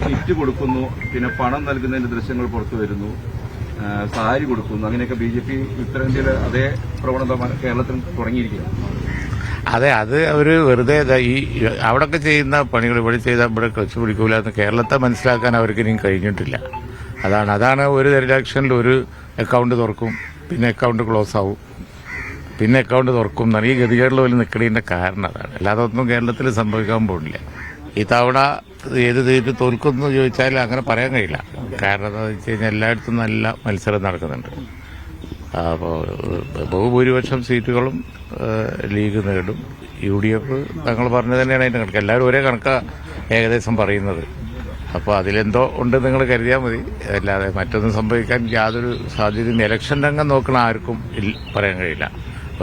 Kit കൊടുക്കുന്നു, പിന്നെ പണം നൽകുന്നതിന്റെ ദൃശ്യങ്ങൾ പുറത്തു വരുന്നു, സാരി കൊടുക്കുന്നു, അങ്ങനെയൊക്കെ BJP ഉത്തരേന്ത്യയിലെ അതേ പ്രവണത കേരളത്തിൽ തുടങ്ങിയിരിക്കുകയാണ്. അതെ, അത് അവർ വെറുതെ ഈ അവിടെയൊക്കെ ചെയ്യുന്ന പണികൾ ഇവിടെ ചെയ്താൽ ഇവിടെ ക്ലച്ച് പിടിക്കൂല എന്ന് കേരളത്തെ മനസ്സിലാക്കാൻ അവർക്ക് ഇനിയും കഴിഞ്ഞിട്ടില്ല. അതാണ് ഒരു ഇലക്ഷനിൽ ഒരു അക്കൗണ്ട് തുറക്കും, പിന്നെ അക്കൗണ്ട് ക്ലോസ് ആവും, പിന്നെ അക്കൗണ്ട് തുറക്കും എന്നാണ് ഈ ഗതികേടിൽ പോലും നിൽക്കുന്നതിന്റെ കാരണം. അതാണ്, അല്ലാതെ ഒന്നും കേരളത്തിൽ സംഭവിക്കാൻ പോകുന്നില്ല. ഈ തവണ ഏത് തീറ്റ് തോൽക്കുമെന്ന് ചോദിച്ചാൽ അങ്ങനെ പറയാൻ കഴിയില്ല. കാരണം എന്താണെന്ന് വെച്ച് കഴിഞ്ഞാൽ എല്ലായിടത്തും നല്ല മത്സരം നടക്കുന്നുണ്ട്. അപ്പോൾ ബഹുഭൂരിപക്ഷം സീറ്റുകളും ലീഗ് നേടും. UDF തങ്ങൾ പറഞ്ഞു തന്നെയാണ് അതിന്റെ കണക്ക്. എല്ലാവരും ഒരേ കണക്കാണ് ഏകദേശം പറയുന്നത്. അപ്പോൾ അതിലെന്തോ ഉണ്ട് നിങ്ങൾ കരുതിയാൽ മതി, അല്ലാതെ മറ്റൊന്നും സംഭവിക്കാൻ യാതൊരു സാധ്യതയും ഇലക്ഷൻ രംഗം നോക്കണ ആർക്കും പറയാൻ കഴിയില്ല.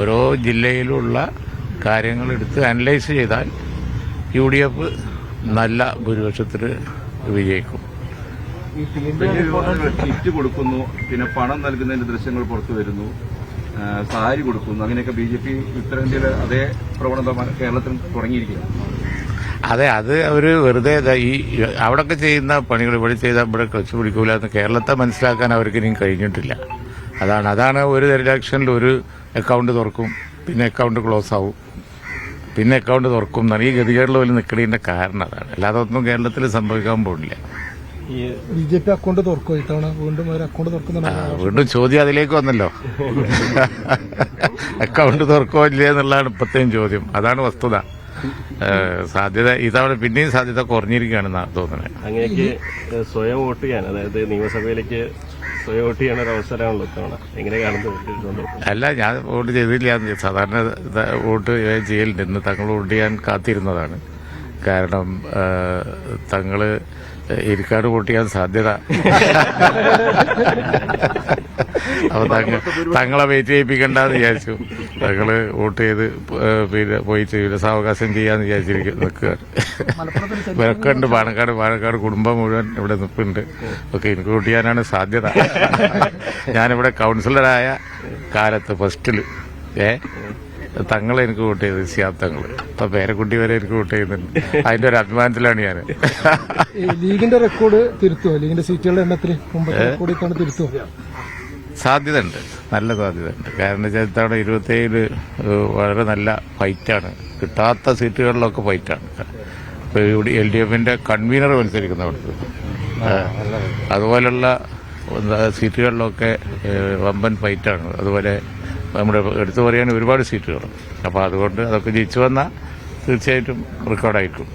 ഓരോ ജില്ലയിലുള്ള കാര്യങ്ങൾ എടുത്ത് അനലൈസ് ചെയ്താൽ UDF നല്ല ഭൂരിപക്ഷത്തിൽ വിജയിക്കും. കിറ്റ് കൊടുക്കുന്നു, പിന്നെ പണം നൽകുന്നതിന്റെ ദൃശ്യങ്ങൾ പുറത്തു വരുന്നു, സാരി കൊടുക്കുന്നു, അങ്ങനെയൊക്കെ BJP ഉത്തരേന്ത്യയിലെ അതേ പ്രവണത കേരളത്തിൽ തുടങ്ങിയിരിക്കുകയാണ്. അതെ, അത് അവർ വെറുതെ ഈ അവിടെയൊക്കെ ചെയ്യുന്ന പണികൾ ഇവിടെ ചെയ്താൽ ഇവിടെ ക്ലച്ച് പിടിക്കൂല എന്ന് കേരളത്തെ മനസ്സിലാക്കാൻ അവർക്ക് ഇനിയും കഴിഞ്ഞിട്ടില്ല. അതാണ് ഒരു ഇലക്ഷനിൽ ഒരു അക്കൗണ്ട് തുറക്കും, പിന്നെ അക്കൗണ്ട് ക്ലോസ് ആവും, പിന്നെ അക്കൗണ്ട് തുറക്കും എന്നാണ് ഈ ഗതികേടിൽ പോലും നിൽക്കുന്നതിന്റെ കാരണം. അതാണ്, അല്ലാതെ ഒന്നും കേരളത്തിൽ സംഭവിക്കാൻ പോകുന്നില്ല. BJP അക്കൗണ്ട് തുറക്കും ഇത്തവണ, വീണ്ടും ഒരു അക്കൗണ്ട് തുറക്കുന്നുണ്ട്. വീണ്ടും ചോദ്യം അതിലേക്ക് വന്നല്ലോ. അക്കൗണ്ട് തുറക്കോ ഇല്ലേ എന്നുള്ളതാണ് ഇപ്പത്തെയും ചോദ്യം. അതാണ് വസ്തുത. സാധ്യത ഇതവണ പിന്നെയും സാധ്യത കുറഞ്ഞിരിക്കുകയാണെന്നാണ് തോന്നുന്നത്. അങ്ങനെയൊക്കെ സ്വയം വോട്ട് ചെയ്യാൻ, അതായത് നിയമസഭയിലേക്ക് സ്വയം വോട്ട് ചെയ്യാൻ ഒരു അവസരമാണല്ലോ ഇത്തവണ. എങ്ങനെ കാണുന്നത്? അല്ല, ഞാൻ വോട്ട് ചെയ്തില്ല. സാധാരണ വോട്ട് ചെയ്യലുണ്ട്. ഇന്ന് തങ്ങൾ വോട്ട് ചെയ്യാൻ കാത്തിരുന്നതാണ്. കാരണം തങ്ങള് ഇരിക്കാട് വോട്ട് ചെയ്യാൻ സാധ്യത. അപ്പൊ തങ്ങളെ വെയിറ്റ് ചെയ്യിപ്പിക്കണ്ടെന്ന് വിചാരിച്ചു. തങ്ങള് വോട്ട് ചെയ്ത് പിന്നെ പോയിട്ട് സാവകാശം ചെയ്യാന്ന് വിചാരിച്ചിരിക്കും നിൽക്കുക. വിലക്കുണ്ട്. പാണക്കാട് കുടുംബം മുഴുവൻ ഇവിടെ നിൽപ്പുണ്ട്. ഒക്കെ എനിക്ക് വോട്ട് ചെയ്യാനാണ് സാധ്യത. ഞാനിവിടെ കൗൺസിലറായ കാലത്ത് ഫസ്റ്റില് തങ്ങളെ എനിക്ക് വോട്ട് ചെയ്ത് സിയാബ് തങ്ങൾ. അപ്പൊ പേരക്കുട്ടി വരെ എനിക്ക് വോട്ട് ചെയ്യുന്നുണ്ട്. അതിന്റെ ഒരു അഭിമാനത്തിലാണ് ഞാൻ. ലീഗിന്റെ റെക്കോർഡ് തിരുത്തുമോ? ലീഗിന്റെ സീറ്റുകളുടെ എണ്ണത്തിൽ റെക്കോർഡ് തിരുത്തുമോ? സാധ്യതയുണ്ട്, നല്ല സാധ്യതയുണ്ട്. കാരണം ഇത്തവണ 27 വളരെ നല്ല ഫൈറ്റാണ്. കിട്ടാത്ത സീറ്റുകളിലൊക്കെ ഫൈറ്റാണ്. ഇപ്പൊ LDFന്റെ കൺവീനർ മത്സരിക്കുന്നവർക്ക് അതുപോലുള്ള സീറ്റുകളിലൊക്കെ വമ്പൻ ഫൈറ്റാണ്. അതുപോലെ നമ്മുടെ എടുത്തു പറയുകയാണെങ്കിൽ ഒരുപാട് സീറ്റുകൾ. അപ്പോൾ അതുകൊണ്ട് അതൊക്കെ ജയിച്ചു വന്നാൽ തീർച്ചയായിട്ടും റെക്കോർഡായിരിക്കും.